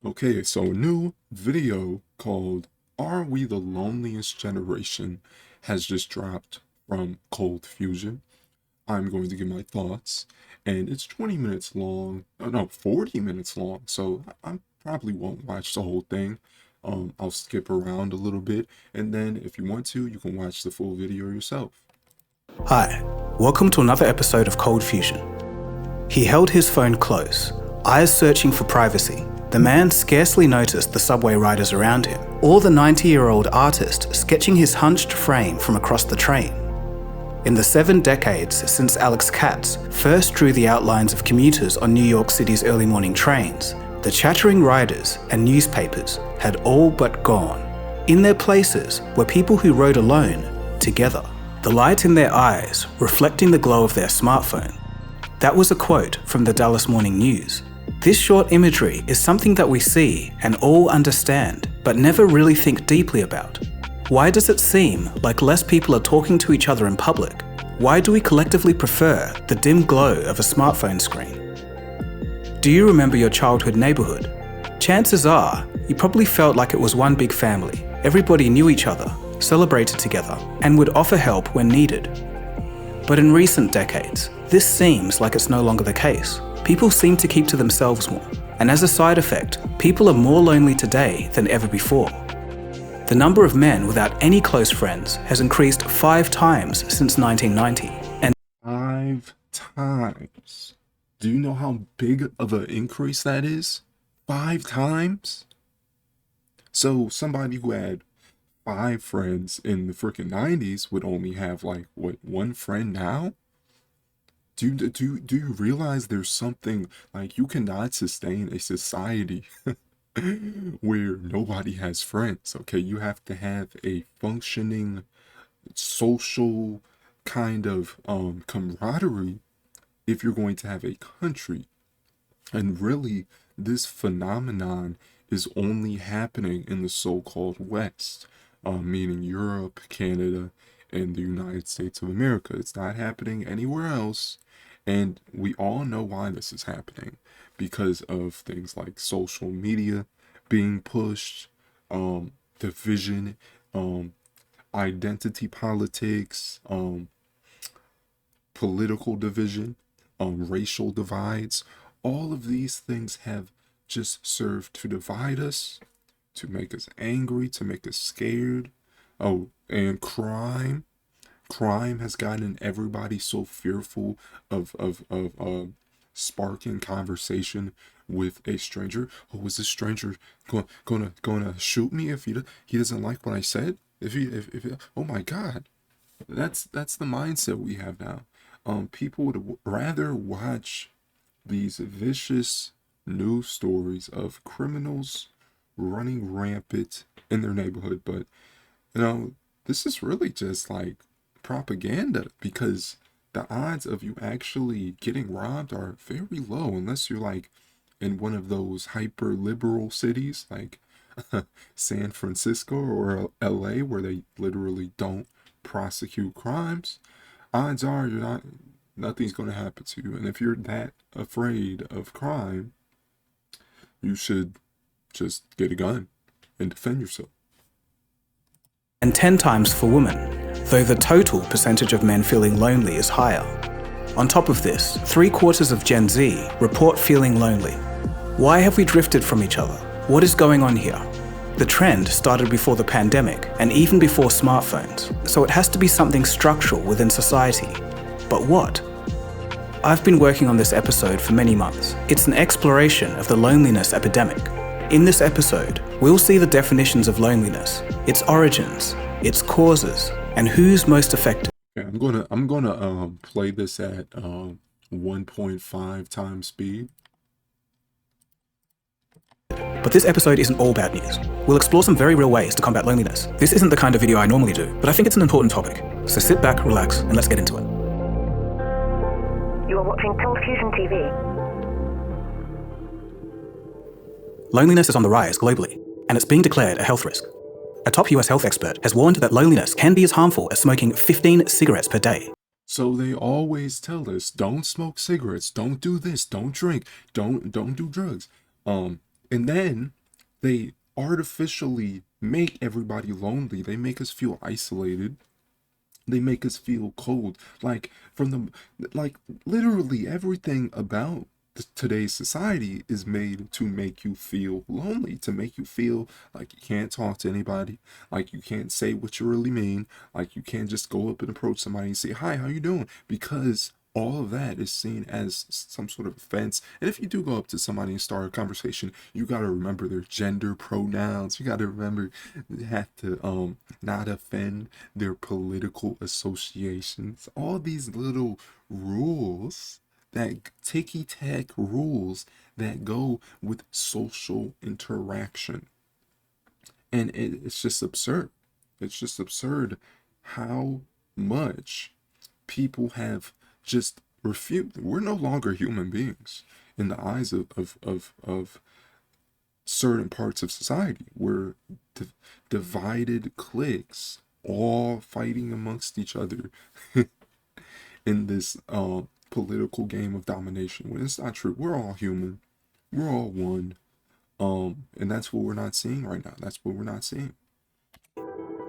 Okay, so a new video called Are We the Loneliest Generation has just dropped from Cold Fusion. I'm going to give my thoughts, and it's 20 minutes long. No, 40 minutes long, so I probably won't watch the whole thing. I'll skip around a little bit, and then if you want to, you can watch the full video yourself. Hi, welcome to another episode of Cold Fusion. He held his phone close, eyes searching for privacy. The man scarcely noticed the subway riders around him, or the 90-year-old artist sketching his hunched frame from across the train. In the 7 decades since Alex Katz first drew the outlines of commuters on New York City's early morning trains, the chattering riders and newspapers had all but gone. In their places were people who rode alone, together, the light in their eyes reflecting the glow of their smartphone. That was a quote from the Dallas Morning News. This short imagery is something that we see and all understand, but never really think deeply about. Why does it seem like less people are talking to each other in public? Why do we collectively prefer the dim glow of a smartphone screen? Do you remember your childhood neighborhood? Chances are, you probably felt like it was one big family. Everybody knew each other, celebrated together, and would offer help when needed. But in recent decades, this seems like it's no longer the case. People seem to keep to themselves more, and as a side effect, people are more lonely today than ever before. The number of men without any close friends has increased 5 times since 1990, and 5 times. Do you know how big of an increase that is? 5 times? So somebody who had 5 friends in the freaking 90s would only have like, what, 1 friend now? Do you realize there's something like you cannot sustain a society where nobody has friends, okay? You have to have a functioning social kind of camaraderie if you're going to have a country. And really, this phenomenon is only happening in the so-called West, meaning Europe, Canada, and the United States of America. It's not happening anywhere else. And we all know why this is happening, because of things like social media being pushed, division, identity politics, political division, racial divides. All of these things have just served to divide us, to make us angry, to make us scared. Oh, and crime. Crime has gotten everybody so fearful of sparking conversation with a stranger. Oh, is this stranger gonna shoot me if he doesn't like what I said? If oh my God, that's the mindset we have now. People would rather watch these vicious news stories of criminals running rampant in their neighborhood, but this is really just like propaganda, because the odds of you actually getting robbed are very low unless you're like in one of those hyper liberal cities like San Francisco or LA, where they literally don't prosecute crimes. Odds are nothing's going to happen to you. And if you're that afraid of crime, you should just get a gun and defend yourself. and 10 times for women, though the total percentage of men feeling lonely is higher. On top of this, 3/4 of Gen Z report feeling lonely. Why have we drifted from each other? What is going on here? The trend started before the pandemic and even before smartphones, so it has to be something structural within society. But what? I've been working on this episode for many months. It's an exploration of the loneliness epidemic. In this episode, we'll see the definitions of loneliness, its origins, its causes, and who's most affected. Okay, I'm gonna play this at 1.5 times speed. But this episode isn't all bad news. We'll explore some very real ways to combat loneliness. This isn't the kind of video I normally do, but I think it's an important topic. So sit back, relax, and let's get into it. You are watching Cold Fusion TV. Loneliness is on the rise globally, and it's being declared a health risk. A top US health expert has warned that loneliness can be as harmful as smoking 15 cigarettes per day. So they always tell us, don't smoke cigarettes, don't do this, don't drink, don't do drugs. And then they artificially make everybody lonely. They make us feel isolated. They make us feel cold. Like literally everything about today's society is made to make you feel lonely, to make you feel like you can't talk to anybody, like you can't say what you really mean, like you can't just go up and approach somebody and say, hi, how you doing? Because all of that is seen as some sort of offense. And if you do go up to somebody and start a conversation, you got to remember their gender pronouns. You got to remember you have to not offend their political associations. All these little rules, that ticky-tack rules that go with social interaction. And it's just absurd. It's just absurd how much people have just refused. We're no longer human beings in the eyes of certain parts of society. We're divided cliques, all fighting amongst each other in this political game of domination. When it's not true. We're all human. We're all one. And that's what we're not seeing right now. That's what we're not seeing.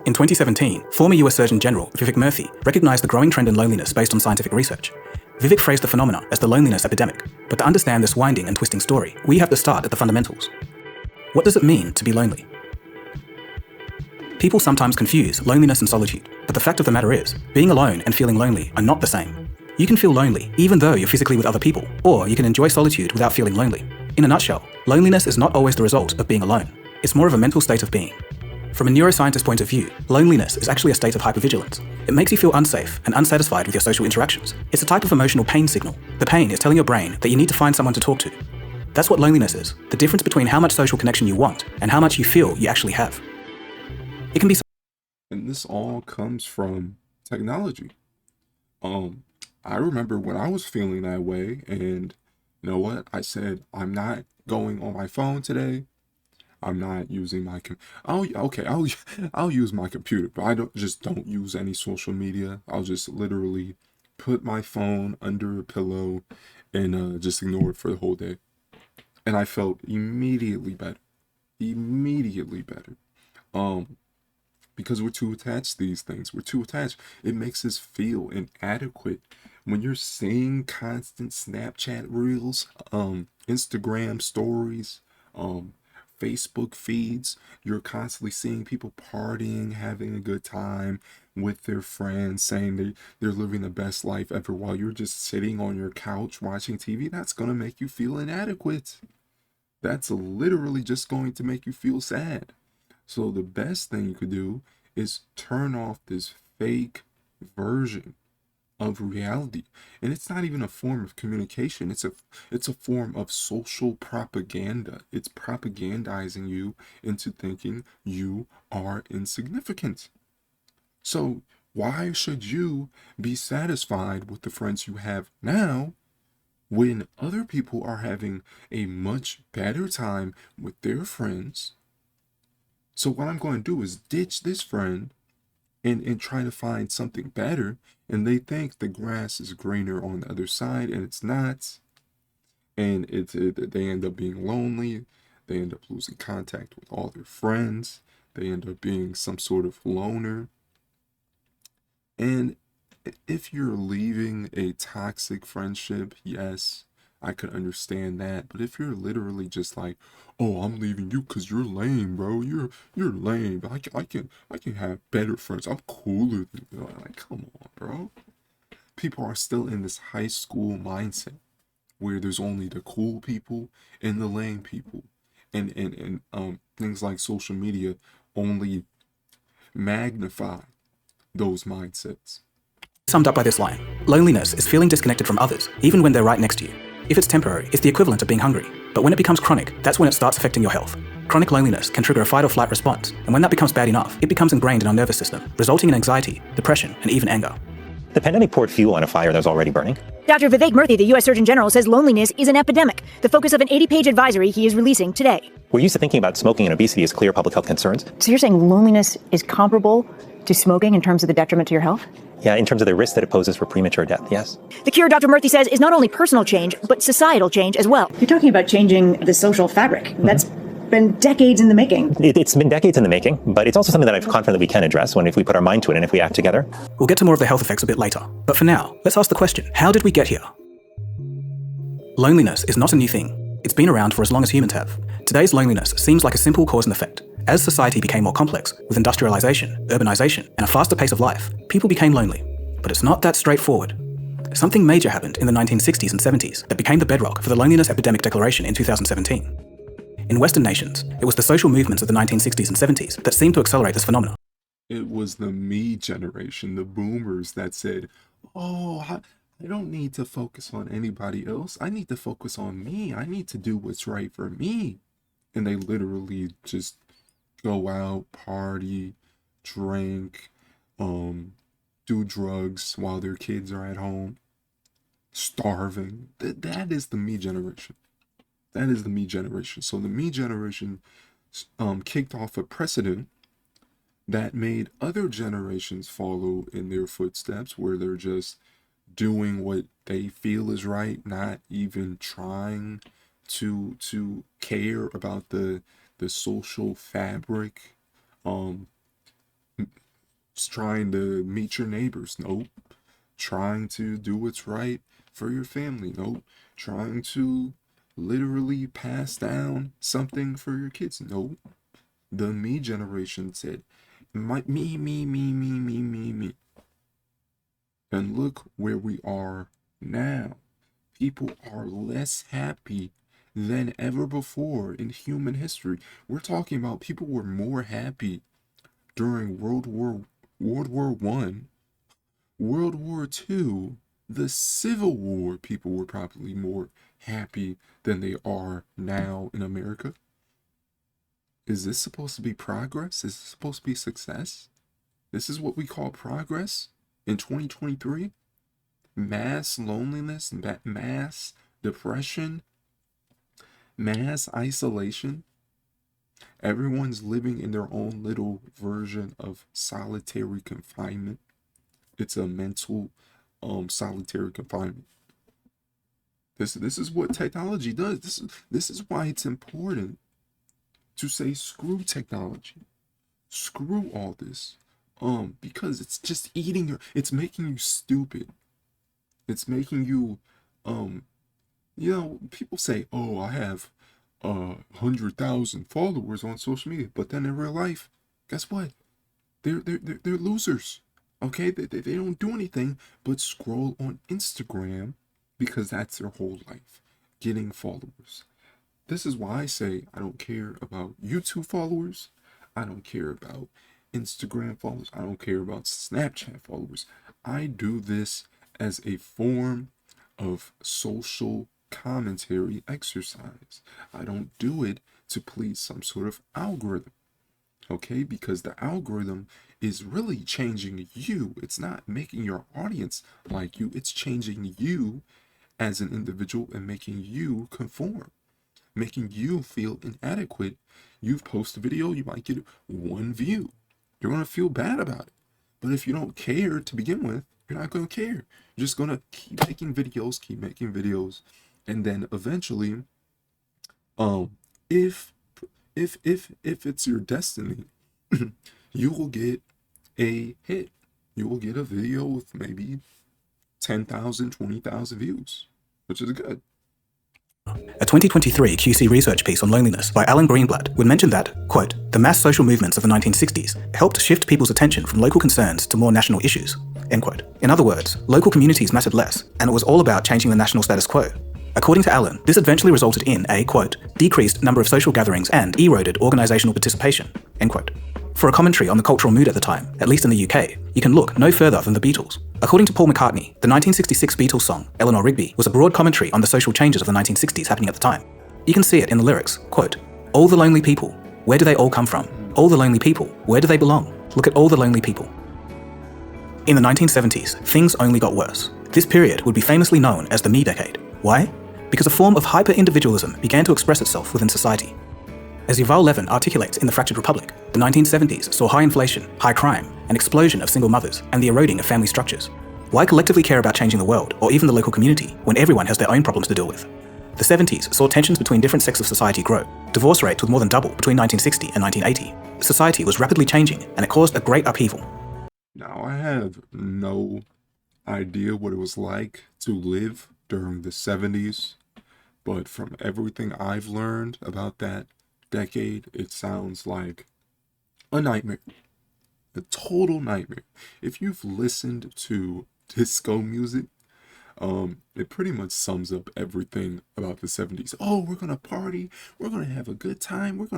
In 2017, former US Surgeon General Vivek Murthy recognized the growing trend in loneliness based on scientific research. Vivek phrased the phenomena as the loneliness epidemic, but to understand this winding and twisting story, we have to start at the fundamentals. What does it mean to be lonely? People sometimes confuse loneliness and solitude, but the fact of the matter is, being alone and feeling lonely are not the same. You can feel lonely even though you're physically with other people, or you can enjoy solitude without feeling lonely. In a nutshell, loneliness is not always the result of being alone. It's more of a mental state of being. From a neuroscientist point of view, loneliness is actually a state of hypervigilance. It makes you feel unsafe and unsatisfied with your social interactions. It's a type of emotional pain signal. The pain is telling your brain that you need to find someone to talk to. That's what loneliness is, the difference between how much social connection you want and how much you feel you actually have. It can be... And this all comes from technology. I remember when I was feeling that way, and you know what? I said, I'm not going on my phone today. I'm not using my I'll use my computer, but I don't use any social media. I'll just literally put my phone under a pillow and just ignore it for the whole day. And I felt immediately better. Because we're too attached to these things. We're too attached. It makes us feel inadequate. When you're seeing constant Snapchat reels, Instagram stories, Facebook feeds, you're constantly seeing people partying, having a good time with their friends, saying they're living the best life ever while you're just sitting on your couch watching TV. That's going to make you feel inadequate. That's literally just going to make you feel sad. So the best thing you could do is turn off this fake version of reality. And it's not even a form of communication. It's a form of social propaganda. It's propagandizing you into thinking you are insignificant. So why should you be satisfied with the friends you have now when other people are having a much better time with their friends? So what I'm going to do is ditch this friend and try to find something better, and they think the grass is greener on the other side, and it's not. And they end up being lonely. They end up losing contact with all their friends. They end up being some sort of loner. And if you're leaving a toxic friendship, yes, I could understand that. But if you're literally just like, oh, I'm leaving you because you're lame, bro. You're lame. But I can have better friends. I'm cooler than you. Like, come on, bro. People are still in this high school mindset where there's only the cool people and the lame people. And things like social media only magnify those mindsets. Summed up by this line, loneliness is feeling disconnected from others, even when they're right next to you. If it's temporary, it's the equivalent of being hungry. But when it becomes chronic, that's when it starts affecting your health. Chronic loneliness can trigger a fight or flight response, and when that becomes bad enough, it becomes ingrained in our nervous system, resulting in anxiety, depression, and even anger. The pandemic poured fuel on a fire that was already burning. Dr. Vivek Murthy, the U.S. Surgeon General, says loneliness is an epidemic, the focus of an 80-page advisory he is releasing today. We're used to thinking about smoking and obesity as clear public health concerns. So you're saying loneliness is comparable to smoking in terms of the detriment to your health? Yeah, in terms of the risk that it poses for premature death, yes. The cure, Dr. Murthy says, is not only personal change, but societal change as well. You're talking about changing the social fabric. That's been decades in the making. It's been decades in the making, but it's also something that I'm confident that we can address if we put our mind to it and if we act together. We'll get to more of the health effects a bit later. But for now, let's ask the question, how did we get here? Loneliness is not a new thing. It's been around for as long as humans have. Today's loneliness seems like a simple cause and effect. As society became more complex, with industrialization, urbanization, and a faster pace of life, people became lonely. But it's not that straightforward. Something major happened in the 1960s and 70s that became the bedrock for the Loneliness Epidemic Declaration in 2017. In Western nations, it was the social movements of the 1960s and 70s that seemed to accelerate this phenomenon. It was the me generation, the boomers, that said, oh, I don't need to focus on anybody else. I need to focus on me. I need to do what's right for me. And they literally just go out, party, drink, do drugs while their kids are at home, starving. That is the me generation. That is the me generation. So the me generation kicked off a precedent that made other generations follow in their footsteps, where they're just doing what they feel is right, not even trying to care about the social fabric, trying to meet your neighbors. Nope. Trying to do what's right for your family. Nope. Trying to literally pass down something for your kids. Nope. The me generation said, me. And look where we are now. People are less happy than ever before in human history. We're talking about people were more happy during World War I, World War II, the Civil War. People were probably more happy than they are now in America. Is this supposed to be progress? Is this supposed to be success? This is what we call progress in 2023? Mass loneliness, mass depression, mass isolation. Everyone's living in their own little version of solitary confinement. It's a mental solitary confinement. This is what technology does. This is why it's important to say screw technology, screw all this, because it's just it's making you stupid. It's making you, people say, oh, I have 100,000 followers on social media, but then in real life, guess what? They're losers. Okay, they don't do anything but scroll on Instagram, because that's their whole life, getting followers. This is why I say I don't care about YouTube followers. I don't care about Instagram followers. I don't care about Snapchat followers. I do this as a form of social commentary exercise. I don't do it to please some sort of algorithm. Okay, because the algorithm is really changing you. It's not making your audience like you. It's changing you as an individual and making you conform, making you feel inadequate. You've posted a video, you might get 1 view. You're going to feel bad about it. But if you don't care to begin with, you're not going to care. You're just going to keep making videos. And then eventually, if it's your destiny, you will get a hit. You will get a video with maybe 10,000, 20,000 views, which is good. A 2023 QC research piece on loneliness by Alan Greenblatt would mention that, quote, the mass social movements of the 1960s helped shift people's attention from local concerns to more national issues, end quote. In other words, local communities mattered less, and it was all about changing the national status quo. According to Alan, this eventually resulted in a, quote, decreased number of social gatherings and eroded organisational participation, end quote. For a commentary on the cultural mood at the time, at least in the UK, you can look no further than the Beatles. According to Paul McCartney, the 1966 Beatles song, Eleanor Rigby, was a broad commentary on the social changes of the 1960s happening at the time. You can see it in the lyrics, quote, all the lonely people, where do they all come from? All the lonely people, where do they belong? Look at all the lonely people. In the 1970s, things only got worse. This period would be famously known as the Me Decade. Why? Because a form of hyper-individualism began to express itself within society. As Yuval Levin articulates in The Fractured Republic, The 1970s saw high inflation, high crime, an explosion of single mothers, and the eroding of family structures. Why collectively care about changing the world, or even the local community, when everyone has their own problems to deal with? The 70s saw tensions between different sects of society grow. Divorce rates would more than double between 1960 and 1980. Society was rapidly changing, and it caused a great upheaval. Now, I have no idea what it was like to live during the 70s, but from everything I've learned about that decade, it sounds like a nightmare. A total nightmare. If you've listened to disco music, it pretty much sums up everything about the 70s. Oh, we're gonna party, we're gonna have a good time, we're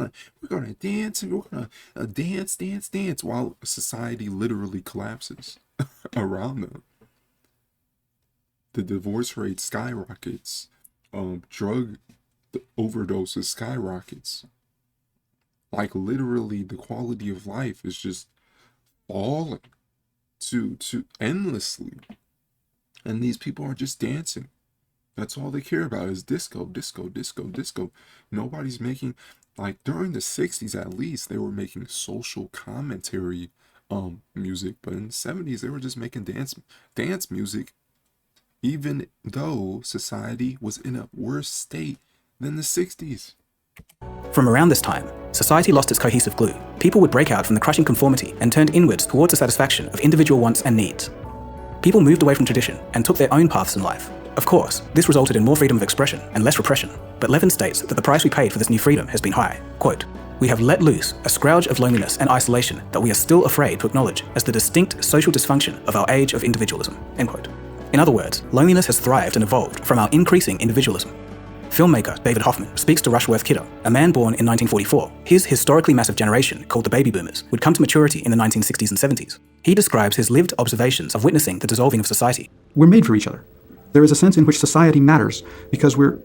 gonna dance, and we're gonna dance while society literally collapses around them. The divorce rate skyrockets, drug overdoses skyrockets. Like literally the quality of life is just falling to endlessly. And these people are just dancing. That's all they care about is disco, disco, disco, disco. Nobody's making, like during the 60s at least, they were making social commentary music. But in the 70s, they were just making dance music, even though society was in a worse state than the 60s. From around this time, society lost its cohesive glue. People would break out from the crushing conformity and turned inwards towards the satisfaction of individual wants and needs. People moved away from tradition and took their own paths in life. Of course, this resulted in more freedom of expression and less repression, but Levin states that the price we paid for this new freedom has been high. Quote, "We have let loose a scourge of loneliness and isolation that we are still afraid to acknowledge as the distinct social dysfunction of our age of individualism." End quote. In other words, loneliness has thrived and evolved from our increasing individualism. Filmmaker David Hoffman speaks to Rushworth Kidder, a man born in 1944. His historically massive generation, called the baby boomers, would come to maturity in the 1960s and 70s. He describes his lived observations of witnessing the dissolving of society. We're made for each other. There is a sense in which society matters because we're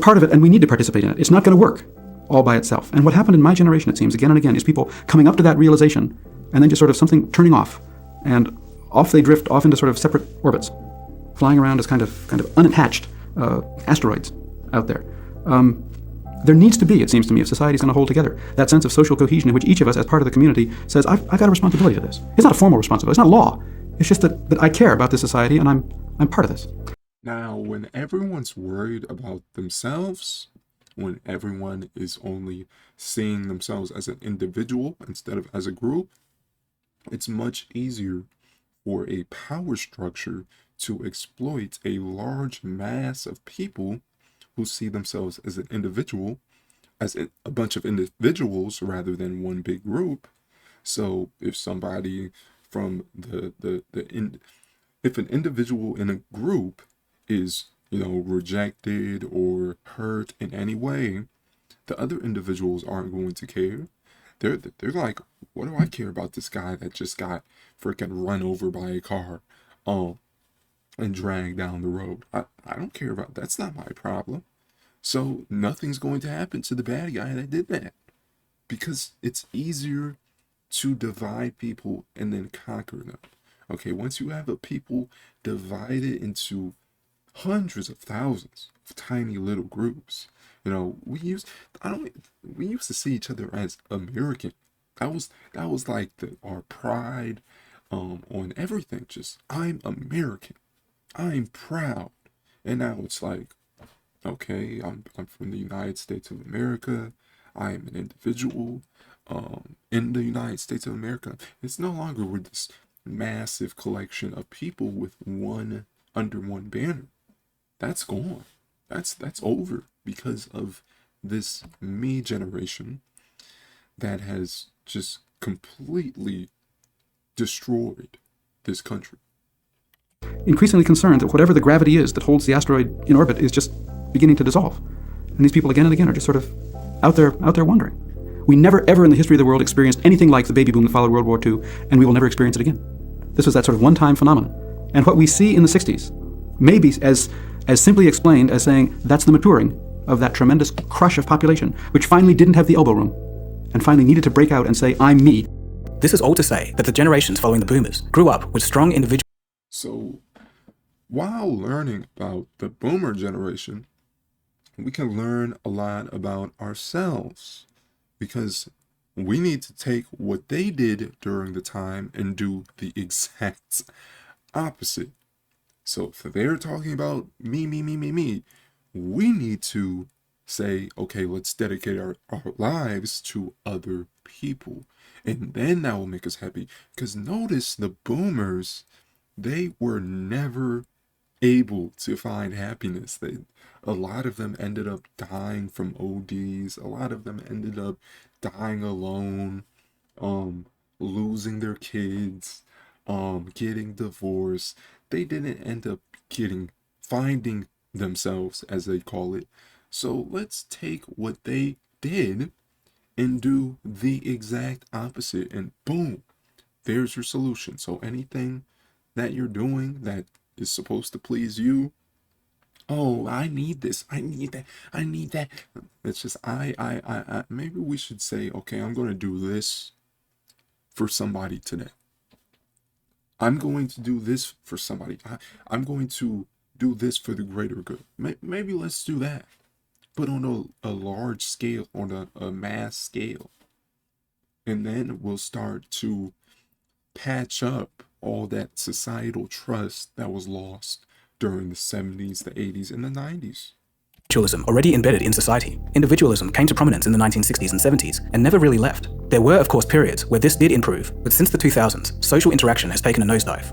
part of it and we need to participate in it. It's not going to work all by itself. And what happened in my generation, it seems, again and again, is people coming up to that realization and then just sort of something turning off. And off they drift off into sort of separate orbits, flying around as kind of unattached asteroids out there. There needs to be, it seems to me, if society is going to hold together, that sense of social cohesion in which each of us as part of the community says, I've got a responsibility to this. It's not a formal responsibility. It's not law. It's just that I care about this society and I'm part of this. Now, when everyone's worried about themselves, when everyone is only seeing themselves as an individual instead of as a group, it's much easier for a power structure to exploit a large mass of people who see themselves as an individual, as a bunch of individuals rather than one big group. So if somebody from if an individual in a group is, rejected or hurt in any way, the other individuals aren't going to care. They're like, what do I care about this guy that just got freaking run over by a car and dragged down the road? I don't care about that's not my problem. So nothing's going to happen to the bad guy that did that, because it's easier to divide people and then conquer them. Okay, once you have a people divided into hundreds of thousands of tiny little groups, we used to see each other as American. That was like our pride on everything. Just, I'm American, I'm proud. And now it's like, okay, I'm from the United States of America. I am an individual in the United States of America. It's no longer with this massive collection of people with under one banner. That's gone. That's over because of this me generation that has just completely destroyed this country. Increasingly concerned that whatever the gravity is that holds the asteroid in orbit is just beginning to dissolve. And these people again and again are just sort of out there wondering. We never ever in the history of the world experienced anything like the baby boom that followed World War II, and we will never experience it again. This was that sort of one-time phenomenon. And what we see in the 60s may be as simply explained as saying that's the maturing of that tremendous crush of population, which finally didn't have the elbow room, and finally needed to break out and say, I'm me. This is all to say that the generations following the boomers grew up with strong individual. So, while learning about the boomer generation, we can learn a lot about ourselves, because we need to take what they did during the time and do the exact opposite. So if they're talking about me, we need to say, okay, let's dedicate our lives to other people. And then that will make us happy. Because notice the boomers, they were never able to find happiness. A lot of them ended up dying from ODs. A lot of them ended up dying alone, losing their kids, getting divorced. They didn't end up finding themselves, as they call it. So let's take what they did and do the exact opposite, and boom, there's your solution. So anything that you're doing that is supposed to please you, oh, I need this, I need that, I need that. It's just maybe we should say, okay, I'm going to do this for somebody today. I'm going to do this for somebody. I'm going to do this for the greater good. Maybe let's do that, but on a large scale, on a mass scale. And then we'll start to patch up all that societal trust that was lost during the 70s, the 80s, and the 90s. Individualism already embedded in society. Individualism came to prominence in the 1960s and 70s and never really left. There were, of course, periods where this did improve, but since the 2000s, social interaction has taken a nosedive.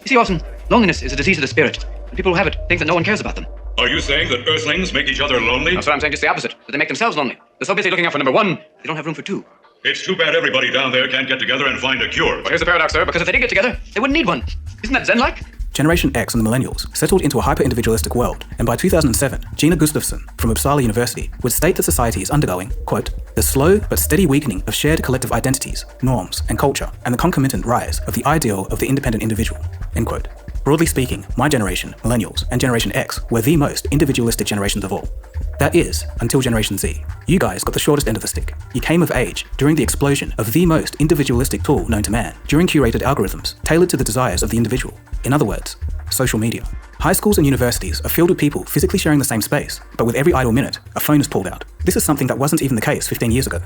You see, Watson, loneliness is a disease of the spirit. And people who have it think that no one cares about them. Are you saying that Earthlings make each other lonely? That's what I'm saying, just the opposite. That they make themselves lonely. They're so busy looking out for number one, they don't have room for two. It's too bad everybody down there can't get together and find a cure. But here's the paradox, sir, because if they did get together, they wouldn't need one. Isn't that Zen-like? Generation X and the millennials settled into a hyper-individualistic world, and by 2007, Gina Gustafsson from Uppsala University would state that society is undergoing, quote, the slow but steady weakening of shared collective identities, norms, and culture, and the concomitant rise of the ideal of the independent individual, end quote. Broadly speaking, my generation, millennials, and Generation X were the most individualistic generations of all. That is, until Generation Z. You guys got the shortest end of the stick. You came of age during the explosion of the most individualistic tool known to man, during curated algorithms tailored to the desires of the individual. In other words, social media. High schools and universities are filled with people physically sharing the same space, but with every idle minute, a phone is pulled out. This is something that wasn't even the case 15 years ago.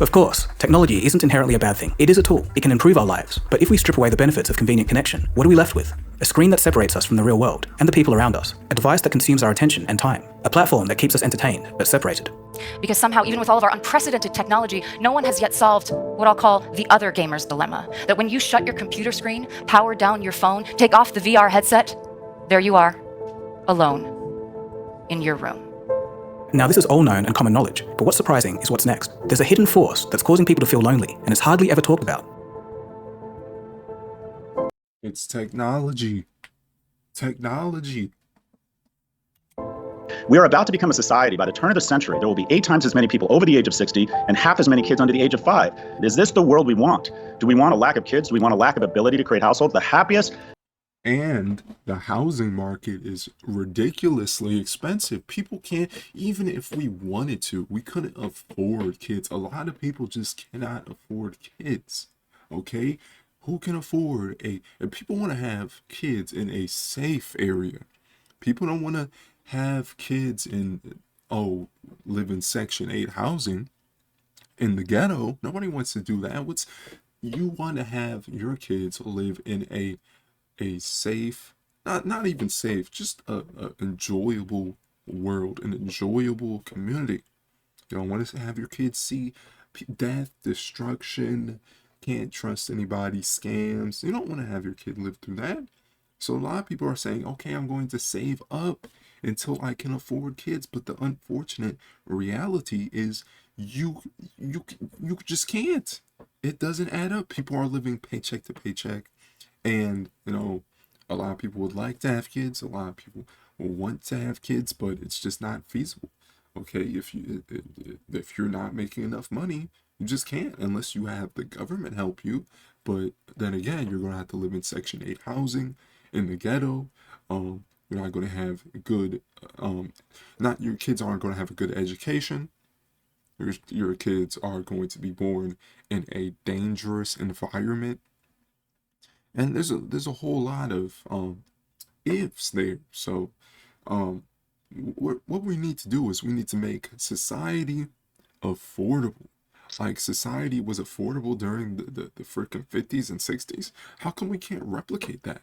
Of course, technology isn't inherently a bad thing. It is a tool. It can improve our lives. But if we strip away the benefits of convenient connection, what are we left with? A screen that separates us from the real world and the people around us. A device that consumes our attention and time. A platform that keeps us entertained, but separated. Because somehow, even with all of our unprecedented technology, no one has yet solved what I'll call the other gamer's dilemma. That when you shut your computer screen, power down your phone, take off the VR headset, there you are, alone, in your room. Now, this is all known and common knowledge, but what's surprising is what's next. There's a hidden force that's causing people to feel lonely, and it's hardly ever talked about. It's technology. Technology. We are about to become a society. By the turn of the century, there will be 8 times as many people over the age of 60 and half as many kids under the age of 5. Is this the world we want? Do we want a lack of kids? Do we want a lack of ability to create households? The happiest... And the housing market is ridiculously expensive. People can't, even if we wanted to, we couldn't afford kids. A lot of people just cannot afford kids. Okay? Who can afford and people want to have kids in a safe area. People don't want to have kids live in Section 8 housing in the ghetto. Nobody wants to do that. You want to have your kids live in a safe, not even safe, just a enjoyable world, an enjoyable community. You don't want to have your kids see death, destruction, can't trust anybody, scams. You don't want to have your kid live through that. So a lot of people are saying, okay, I'm going to save up until I can afford kids. But the unfortunate reality is you just can't. It doesn't add up. People are living paycheck to paycheck. And, a lot of people would like to have kids. A lot of people will want to have kids, but it's just not feasible. Okay, if you're not making enough money, you just can't unless you have the government help you. But then again, you're going to have to live in Section 8 housing in the ghetto. You're not going to have good, your kids aren't going to have a good education. Your kids are going to be born in a dangerous environment. And there's a whole lot of ifs there. So what we need to do is we need to make society affordable. Like society was affordable during the freaking 50s and 60s. How come we can't replicate that?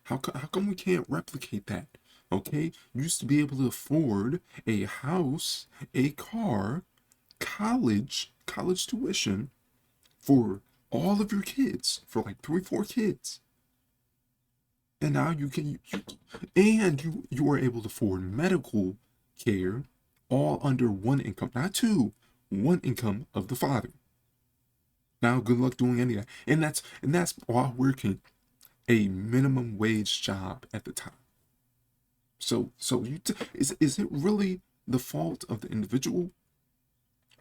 How come we can't replicate that? Okay, you used to be able to afford a house, a car, college tuition for all of your kids, for like 3, 4 kids. And now you are able to afford medical care all under one income, not two, one income of the father. Now, good luck doing any of that, and that's while working a minimum wage job at the time. So is it really the fault of the individual,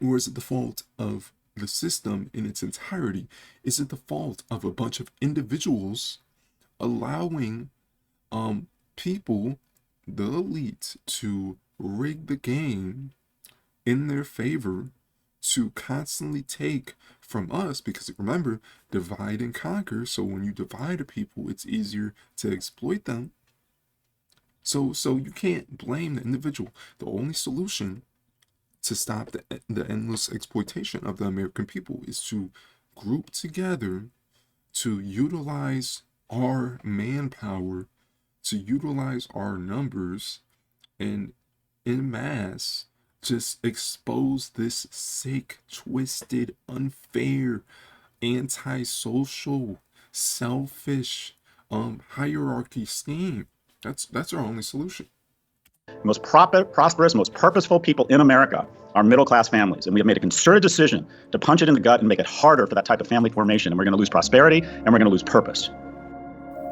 or is it the fault of the system in its entirety? Is it the fault of a bunch of individuals allowing people, the elite, to rig the game in their favor, to constantly take from us? Because remember, divide and conquer. So when you divide a people, it's easier to exploit them. So you can't blame the individual. The only solution to stop the endless exploitation of the American people is to group together, to utilize our manpower, to utilize our numbers, and en masse just expose this sick, twisted, unfair, antisocial, selfish hierarchy scheme. That's our only solution. Most prosperous, most purposeful people in America are middle-class families. And we have made a concerted decision to punch it in the gut and make it harder for that type of family formation. And we're going to lose prosperity, and we're going to lose purpose.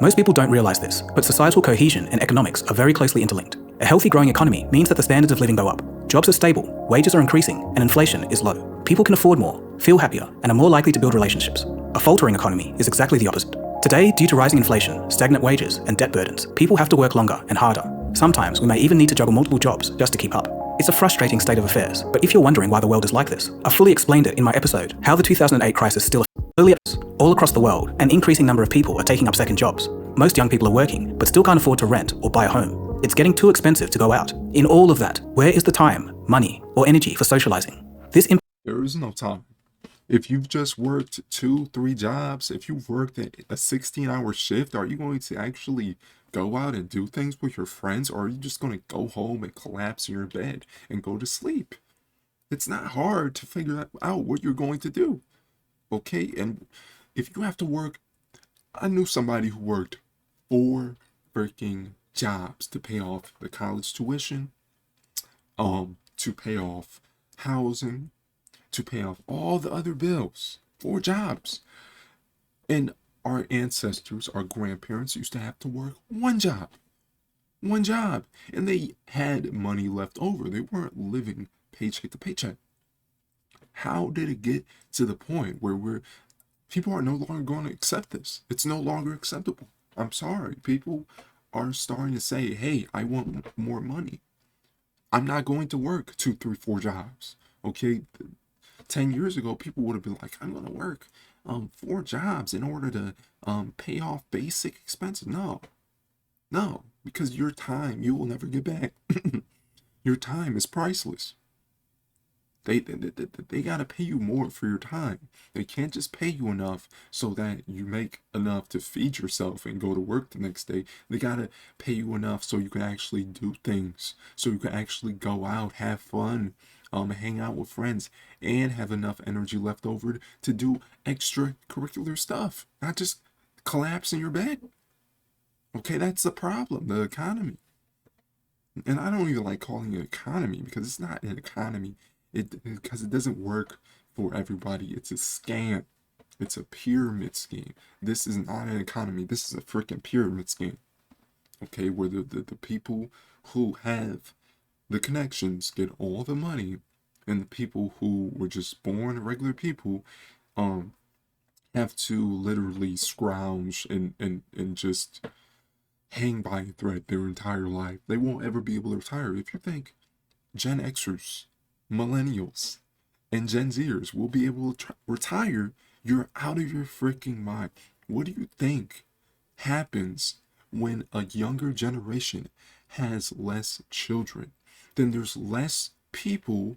Most people don't realize this, but societal cohesion and economics are very closely interlinked. A healthy growing economy means that the standards of living go up. Jobs are stable, wages are increasing, and inflation is low. People can afford more, feel happier, and are more likely to build relationships. A faltering economy is exactly the opposite. Today, due to rising inflation, stagnant wages, and debt burdens, people have to work longer and harder. Sometimes we may even need to juggle multiple jobs just to keep up. It's a frustrating state of affairs, but if you're wondering why the world is like this, I fully explained it in my episode, How the 2008 Crisis Still Affects. All across the world, an increasing number of people are taking up second jobs. Most young people are working, but still can't afford to rent or buy a home. It's getting too expensive to go out. In all of that, where is the time, money, or energy for socializing? There is no time. If you've just worked 2, 3 jobs, if you've worked a 16-hour shift, are you going to actually go out and do things with your friends, or are you just going to go home and collapse in your bed and go to sleep? It's not hard to figure out what you're going to do. Okay? And if you have to work, I knew somebody who worked 4 freaking jobs to pay off the college tuition, to pay off housing, to pay off all the other bills. 4 jobs. And our ancestors, our grandparents used to have to work 1 job. 1 job. And they had money left over. They weren't living paycheck to paycheck. How did it get to the point where people are no longer going to accept this? It's no longer acceptable. I'm sorry. People are starting to say, hey, I want more money. I'm not going to work 2, 3, 4 jobs. Okay? 10 years ago, people would have been like, I'm going to work 4 jobs in order to pay off basic expenses. No, because your time, you will never get back. Your time is priceless. They got to pay you more for your time. They can't just pay you enough so that you make enough to feed yourself and go to work the next day. They got to pay you enough so you can actually do things, so you can actually go out, have fun, hang out with friends, and have enough energy left over to do extracurricular stuff, not just collapse in your bed. Okay, that's the problem, the economy. And I don't even like calling it economy, because it's not an economy. Because it doesn't work for everybody. It's a scam. It's a pyramid scheme. This is not an economy. This is a freaking pyramid scheme. Okay, where the people who have the connections get all the money, and the people who were just born regular people have to literally scrounge and just hang by a thread their entire life. They won't ever be able to retire. If you think Gen Xers, millennials, and Gen Zers will be able to retire, you're out of your freaking mind. What do you think happens when a younger generation has less children, then there's less people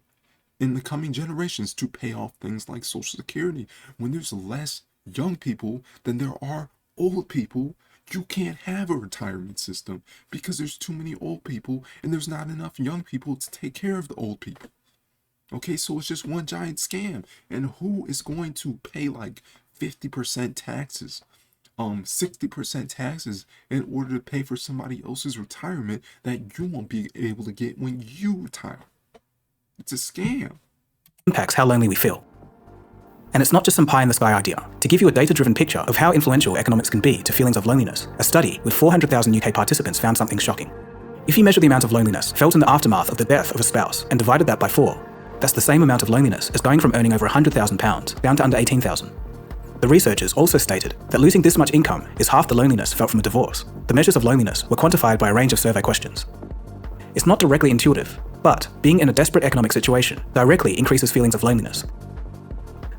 in the coming generations to pay off things like Social Security. When there's less young people than there are old people, you can't have a retirement system because there's too many old people and there's not enough young people to take care of the old people. Okay, so it's just one giant scam. And who is going to pay like 50% taxes, 60% taxes in order to pay for somebody else's retirement that you won't be able to get when you retire? It's a scam. Impacts how lonely we feel. And it's not just some pie-in-the-sky idea. To give you a data-driven picture of how influential economics can be to feelings of loneliness, a study with 400,000 UK participants found something shocking. If you measure the amount of loneliness felt in the aftermath of the death of a spouse and divided that by 4, that's the same amount of loneliness as going from earning over £100,000 down to under £18,000. The researchers also stated that losing this much income is half the loneliness felt from a divorce. The measures of loneliness were quantified by a range of survey questions. It's not directly intuitive, but being in a desperate economic situation directly increases feelings of loneliness.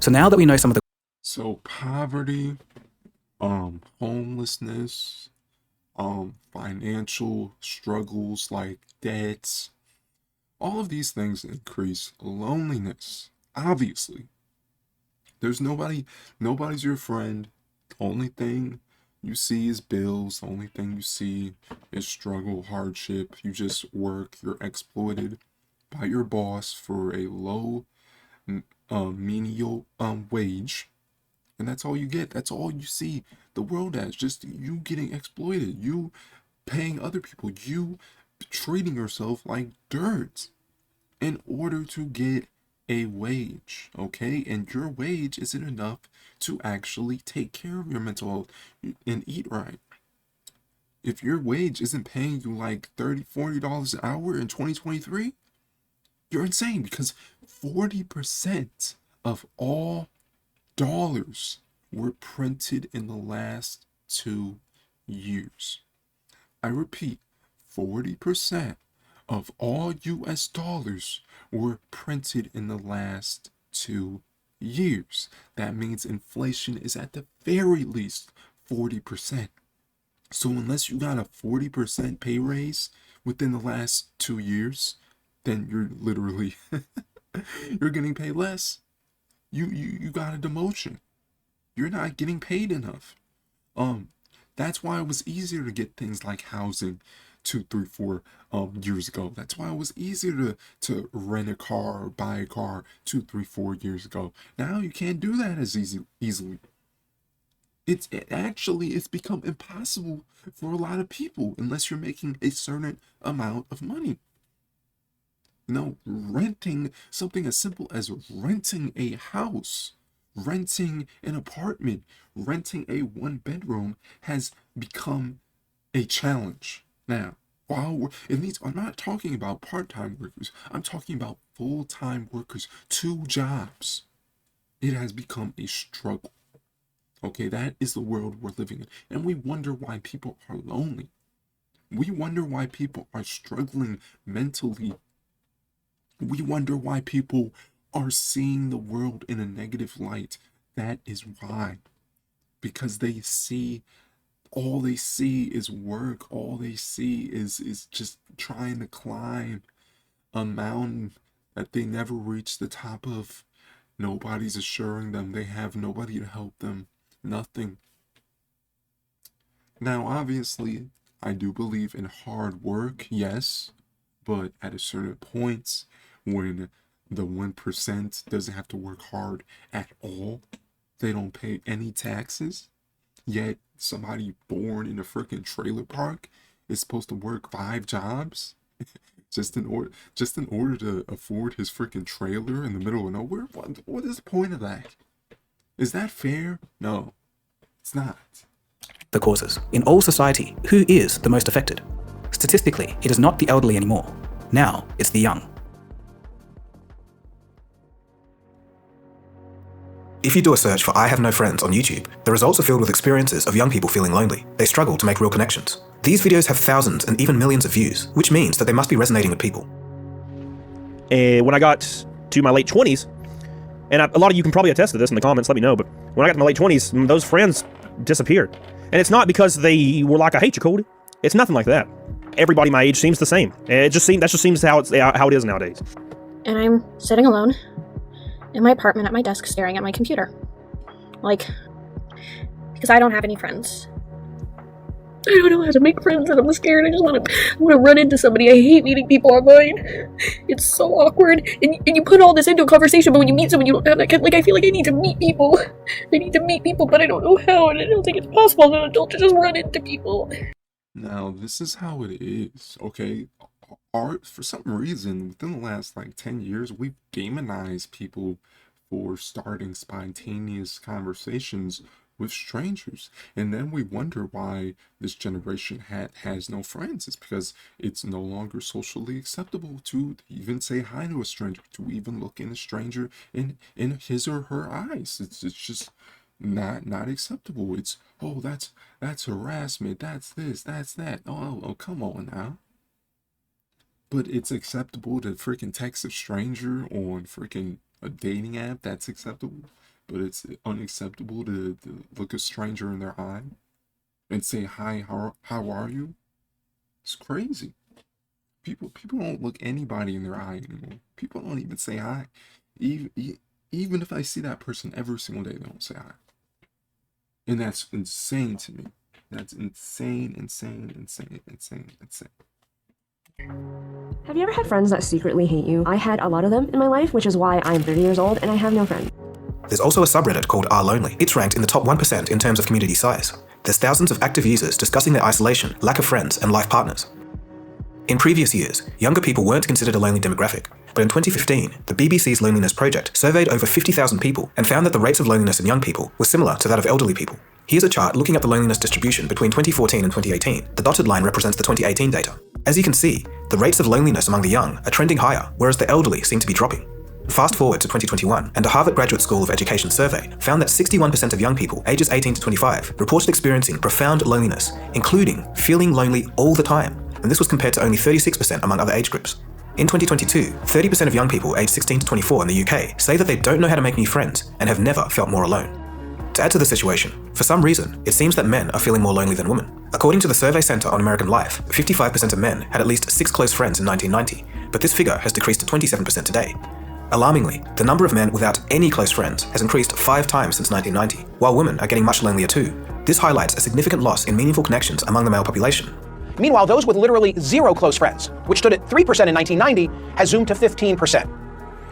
So now that we know some of the... So poverty, homelessness, financial struggles like debts, all of these things increase loneliness, obviously. There's nobody's your friend. The only thing you see is bills. The only thing you see is struggle, hardship. You just work. You're exploited by your boss for a low, menial wage. And that's all you get. That's all you see the world as. Just you getting exploited. You paying other people. You treating yourself like dirt in order to get a wage, okay? And your wage isn't enough to actually take care of your mental health and eat right. If your wage isn't paying you like $30, $40 an hour in 2023, you're insane, because 40% of all dollars were printed in the last 2 years. I repeat, 40% of all US dollars were printed in the last 2 years. That means inflation is at the very least 40%. So unless you got a 40% pay raise within the last 2 years, then you're literally you're getting paid less. You got a demotion. You're not getting paid enough. That's why it was easier to get things like housing 2, 3, 4 years ago. That's why it was easier to rent a car or buy a car 2, 3, 4 years ago. Now you can't do that as easily. It's become impossible for a lot of people unless you're making a certain amount of money. Renting something as simple as renting a house, renting an apartment, renting a 1-bedroom has become a challenge. Now, I'm not talking about part-time workers. I'm talking about full-time workers, 2 jobs. It has become a struggle. Okay, that is the world we're living in. And we wonder why people are lonely. We wonder why people are struggling mentally. We wonder why people are seeing the world in a negative light. That is why. Because all they see is work. All they see is just trying to climb a mountain that they never reach the top of. Nobody's assuring them they have nobody to help them. Nothing. Now, obviously, I do believe in hard work, yes, but at a certain point, when the 1% doesn't have to work hard at all, they don't pay any taxes, yet somebody born in a freaking trailer park is supposed to work 5 jobs just in order to afford his freaking trailer in the middle of nowhere. What is the point of that? Is that fair? No, it's not. The causes. In all society, who is the most affected? Statistically, it is not the elderly anymore. Now, it's the young. If you do a search for I have no friends on YouTube, the results are filled with experiences of young people feeling lonely. They struggle to make real connections. These videos have thousands and even millions of views, which means that they must be resonating with people. When I got to my late 20s, and a lot of you can probably attest to this in the comments, let me know, but when I got to my late 20s, those friends disappeared. And it's not because they were like, I hate you, Cody. It's nothing like that. everybody my age seems the same. That just seems how it is nowadays. And I'm sitting alone in my apartment at my desk staring at my computer. Because I don't have any friends. I don't know how to make friends and I'm scared. I want to run into somebody. I hate meeting people online. It's so awkward. And you put all this into a conversation, but when you meet someone, you don't have that. I feel like I need to meet people. But I don't know how, and I don't think it's possible as an adult to just run into people. Now, this is how it is, okay? Art, for some reason, within the last 10 years, we've gamonized people for starting spontaneous conversations with strangers, and then we wonder why this generation has no friends. It's because it's no longer socially acceptable to even say hi to a stranger, to even look in a stranger in his or her eyes. It's just not acceptable. It's, oh, that's harassment, that's this, that's that. Oh, come on now. But it's acceptable to freaking text a stranger on freaking a dating app. That's acceptable. But it's unacceptable to look a stranger in their eye and say, hi, how are you? It's crazy. People don't look anybody in their eye anymore. People don't even say hi. Even if I see that person every single day, they don't say hi. And that's insane to me. That's insane. Have you ever had friends that secretly hate you? I had a lot of them in my life, which is why I'm 30 years old and I have no friends. There's also a subreddit called r/lonely. It's ranked in the top 1% in terms of community size. There's thousands of active users discussing their isolation, lack of friends, and life partners. In previous years, younger people weren't considered a lonely demographic, but in 2015, the BBC's Loneliness Project surveyed over 50,000 people and found that the rates of loneliness in young people were similar to that of elderly people. Here's a chart looking at the loneliness distribution between 2014 and 2018. The dotted line represents the 2018 data. As you can see, the rates of loneliness among the young are trending higher, whereas the elderly seem to be dropping. Fast forward to 2021, and a Harvard Graduate School of Education survey found that 61% of young people ages 18 to 25 reported experiencing profound loneliness, including feeling lonely all the time, and this was compared to only 36% among other age groups. In 2022, 30% of young people aged 16 to 24 in the UK say that they don't know how to make new friends and have never felt more alone. To add to the situation, for some reason, it seems that men are feeling more lonely than women. According to the Survey Center on American Life, 55% of men had at least 6 close friends in 1990, but this figure has decreased to 27% today. Alarmingly, the number of men without any close friends has increased 5 times since 1990, while women are getting much lonelier too. This highlights a significant loss in meaningful connections among the male population. Meanwhile, those with literally 0 close friends, which stood at 3% in 1990, has zoomed to 15%.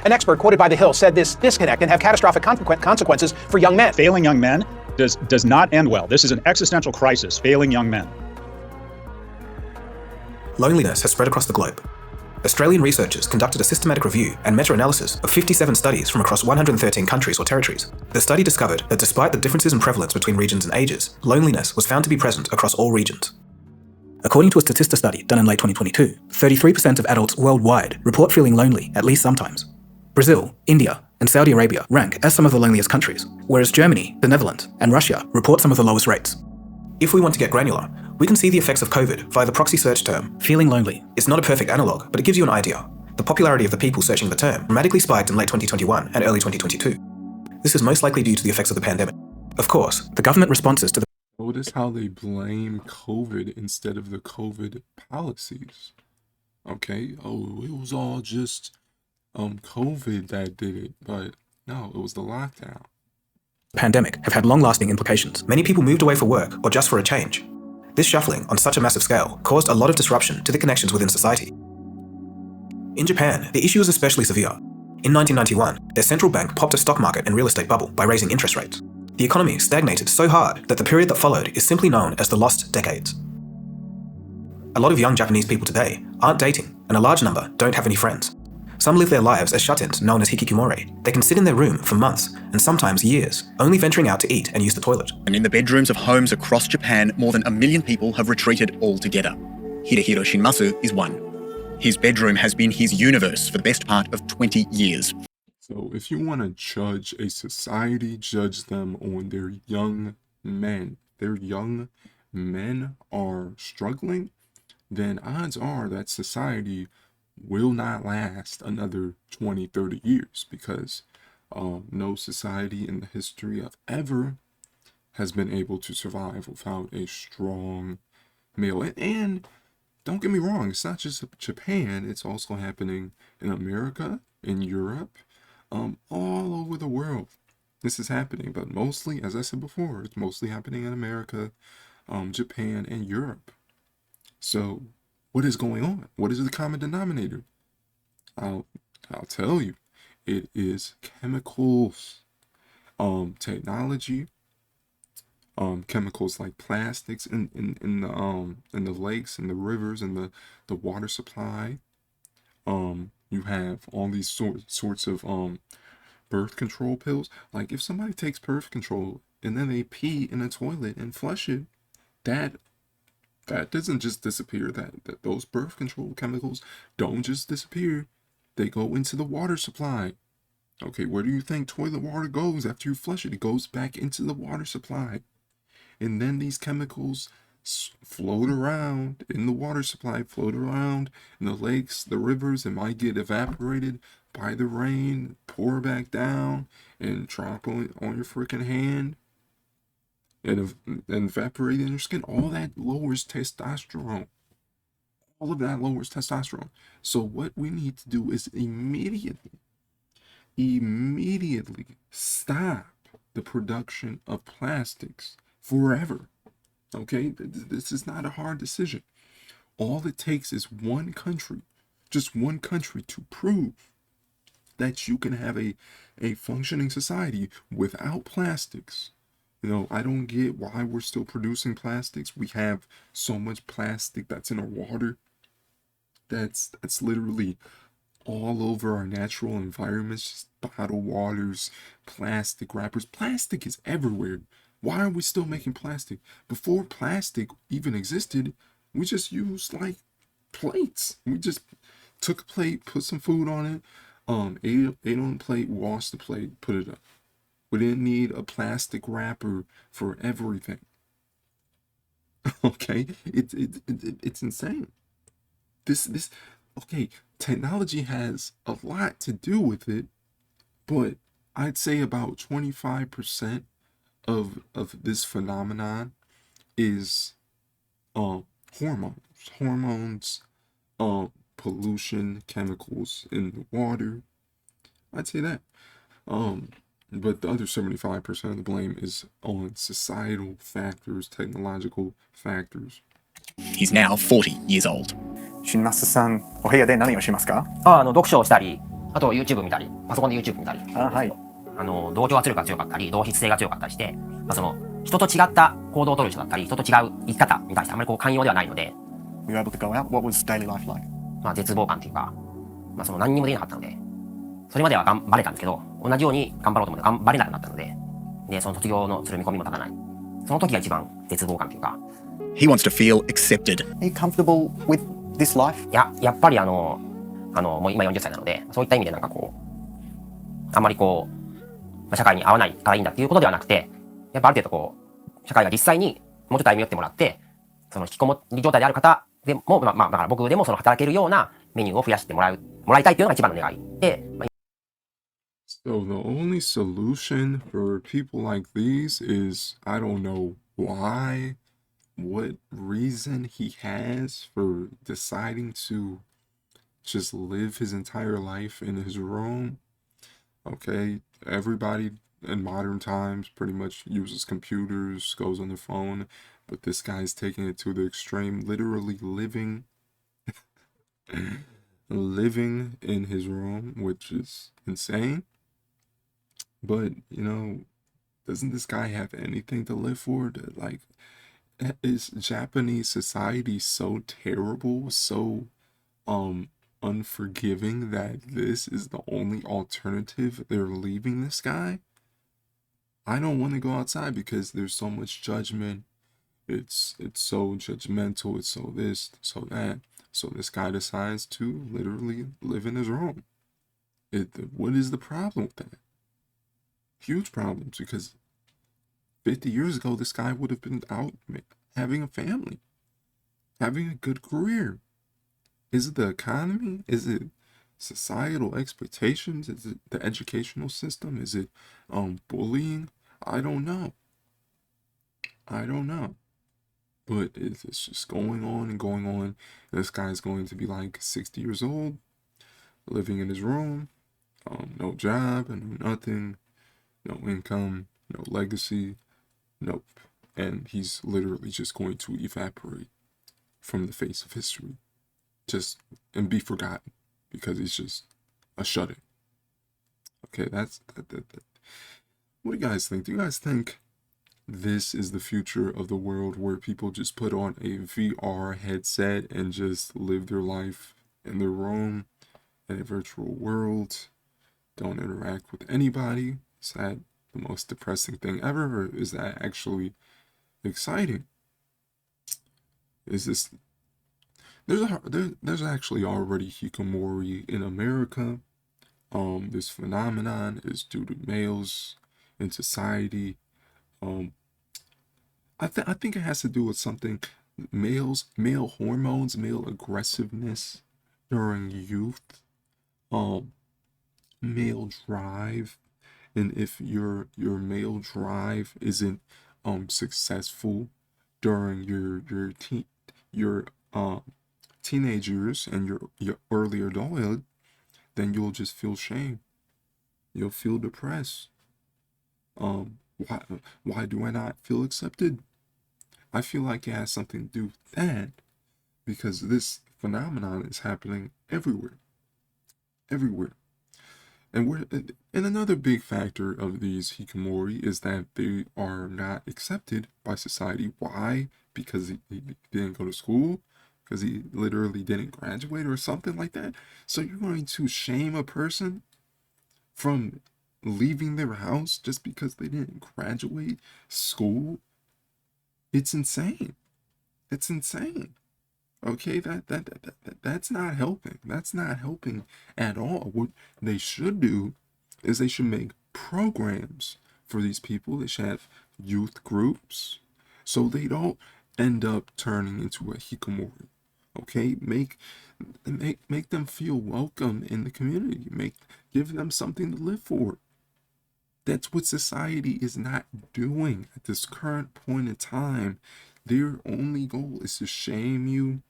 An expert quoted by The Hill said this disconnect can have catastrophic consequences for young men. Failing young men does not end well. This is an existential crisis, failing young men. Loneliness has spread across the globe. Australian researchers conducted a systematic review and meta-analysis of 57 studies from across 113 countries or territories. The study discovered that despite the differences in prevalence between regions and ages, loneliness was found to be present across all regions. According to a Statista study done in late 2022, 33% of adults worldwide report feeling lonely at least sometimes. Brazil, India, and Saudi Arabia rank as some of the loneliest countries, whereas Germany, the Netherlands, and Russia report some of the lowest rates. If we want to get granular, we can see the effects of COVID via the proxy search term, feeling lonely. It's not a perfect analog, but it gives you an idea. The popularity of the people searching the term dramatically spiked in late 2021 and early 2022. This is most likely due to the effects of the pandemic. Of course, the government responses to the Notice how they blame COVID instead of the COVID policies. Okay, oh, it was all just COVID that did it, but no, it was the lockdown. Pandemic have had long-lasting implications. Many people moved away for work or just for a change. This shuffling on such a massive scale caused a lot of disruption to the connections within society. In Japan, the issue was especially severe. In 1991, their central bank popped a stock market and real estate bubble by raising interest rates. The economy stagnated so hard that the period that followed is simply known as the lost decades. A lot of young Japanese people today aren't dating, and a large number don't have any friends. Some live their lives as shut-ins known as hikikomori. They can sit in their room for months, and sometimes years, only venturing out to eat and use the toilet. And in the bedrooms of homes across Japan, more than 1 million people have retreated altogether. Hidehiro Shinmasu is one. His bedroom has been his universe for the best part of 20 years. So if you want to judge a society, judge them on their young men. Their young men are struggling, then odds are that society will not last another 20, 30 years, because no society in the history of ever has been able to survive without a strong male. And don't get me wrong, it's not just Japan, it's also happening in America, in Europe, all over the world. This is happening, but mostly, as I said before, it's mostly happening in America, Japan, and Europe. So, what is going on? What is the common denominator? I'll tell you. It is chemicals, technology, chemicals like plastics in the lakes and the rivers and the water supply. You have all these sorts of birth control pills. Like if somebody takes birth control and then they pee in a toilet and flush it, that doesn't just disappear. That those birth control chemicals don't just disappear. They go into the water supply. Okay, where do you think toilet water goes after you flush it? It goes back into the water supply. And then these chemicals float around in the water supply, float around in the lakes, the rivers, and might get evaporated by the rain, pour back down, and drop on your freaking hand, and evaporate in your skin. All that lowers testosterone. All of that lowers testosterone. So what we need to do is immediately stop the production of plastics forever. Okay, this is not a hard decision. All it takes is one country, just one country, to prove that you can have a functioning society without plastics. You know, I don't get why we're still producing plastics. We have so much plastic that's in our water. That's literally all over our natural environments, just bottled waters, plastic wrappers. Plastic is everywhere. Why are we still making plastic? Before plastic even existed, we just used like plates. We just took a plate, put some food on it, ate on the plate, washed the plate, put it up. We didn't need a plastic wrapper for everything. Okay, it's insane. This okay, technology has a lot to do with it, but I'd say about 25% of this phenomenon is hormones, pollution, chemicals in the water. I'd say that. But the other 75% of the blame is on societal factors, technological factors. He's now 40 years old. シンナスさん、お部屋で何をしますか？読書をしたり、あと YouTube 見たり、パソコンで YouTube 見たり。はい。同調圧力が強かったり、同質性が強かったりして、人と違った行動を取る人だったり、人と違う生き方に対してあまり寛容ではないので、We were able to go out. What was daily life like? 絶望感というか、何にもできなかったので、それまでは頑張れたんですけど、同じように頑張ろうと思って頑張れなくなったので、その卒業のする見込みも立たない。その時が一番絶望感というか。He wants to feel accepted. Are you comfortable with this life? やっぱりもう今40歳なので、そういった意味であんまり社会に合わないからいいんだっていうことではなくて、やっぱある程度社会が実際にもうちょっと歩み寄ってもらって、その引きこもり状態である方でも、だから僕でも働けるようなメニューを増やしてもらいたいというのが一番の願いで。So the only solution for people like these is, I don't know why, what reason he has for deciding to just live his entire life in his room. Okay, everybody in modern times pretty much uses computers, goes on their phone, but this guy's taking it to the extreme, literally living in his room, which is insane. But, you know, doesn't this guy have anything to live for? Like, is Japanese society so terrible, so unforgiving that this is the only alternative they're leaving this guy? I don't want to go outside because there's so much judgment. It's so judgmental. It's so this, so that. So this guy decides to literally live in his room. What is the problem with that? Huge problems, because 50 years ago, this guy would have been out having a family, having a good career. Is it the economy? Is it societal expectations? Is it the educational system? Is it bullying? I don't know. But it's just going on and going on. This guy's going to be like 60 years old, living in his room, no job and nothing, no income, no legacy, nope. And he's literally just going to evaporate from the face of history, and be forgotten because he's just a shut-in. Okay, that's that. What do you guys think? Do you guys think this is the future of the world, where people just put on a VR headset and just live their life in their room in a virtual world, don't interact with anybody? Is that the most depressing thing ever, or is that actually exciting? Is this there's actually already hikikomori in America. This phenomenon is due to males in society. I think it has to do with something, male hormones, male aggressiveness during youth, male drive, and if your male drive isn't successful during your teenage years and your early adulthood, then you'll just feel shame. You'll feel depressed. Why do I not feel accepted? I feel like it has something to do with that, because this phenomenon is happening everywhere. And another big factor of these hikikomori is that they are not accepted by society. Why? Because he didn't go to school, because he literally didn't graduate or something like that. So you're going to shame a person from leaving their house just because they didn't graduate school? It's insane. It's insane. Okay, that's not helping. That's not helping at all. What they should do is they should make programs for these people. They should have youth groups so they don't end up turning into a hikikomori. Okay, make them feel welcome in the community. Give them something to live for. That's what society is not doing at this current point in time. Their only goal is to shame you,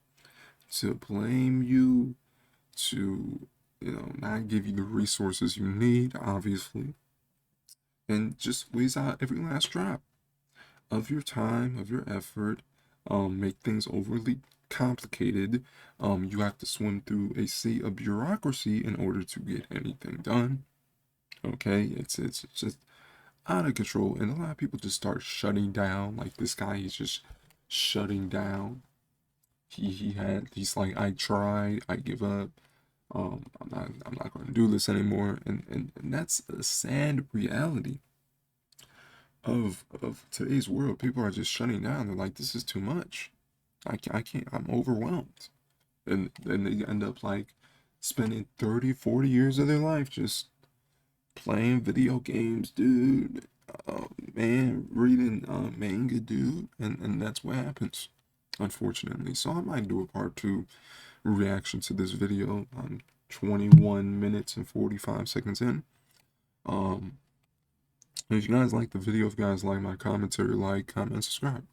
to blame you, to not give you the resources you need, obviously, and just squeeze out every last drop of your time, of your effort. Make things overly complicated. You have to swim through a sea of bureaucracy in order to get anything done. Okay, it's just out of control, and a lot of people just start shutting down. Like this guy, he's just shutting down. He's like, I tried, I give up. I'm not going to do this anymore, and that's a sad reality of today's world. People are just shutting down. They're like, this is too much. I can't. I'm overwhelmed, and then they end up like spending 30, 40 years of their life just playing video games, dude. Man, reading manga, dude, and that's what happens, unfortunately. So I might do a part 2 reaction to this video. I'm 21 minutes and 45 seconds in. If you guys like the video, if you guys like my commentary, like, comment, subscribe.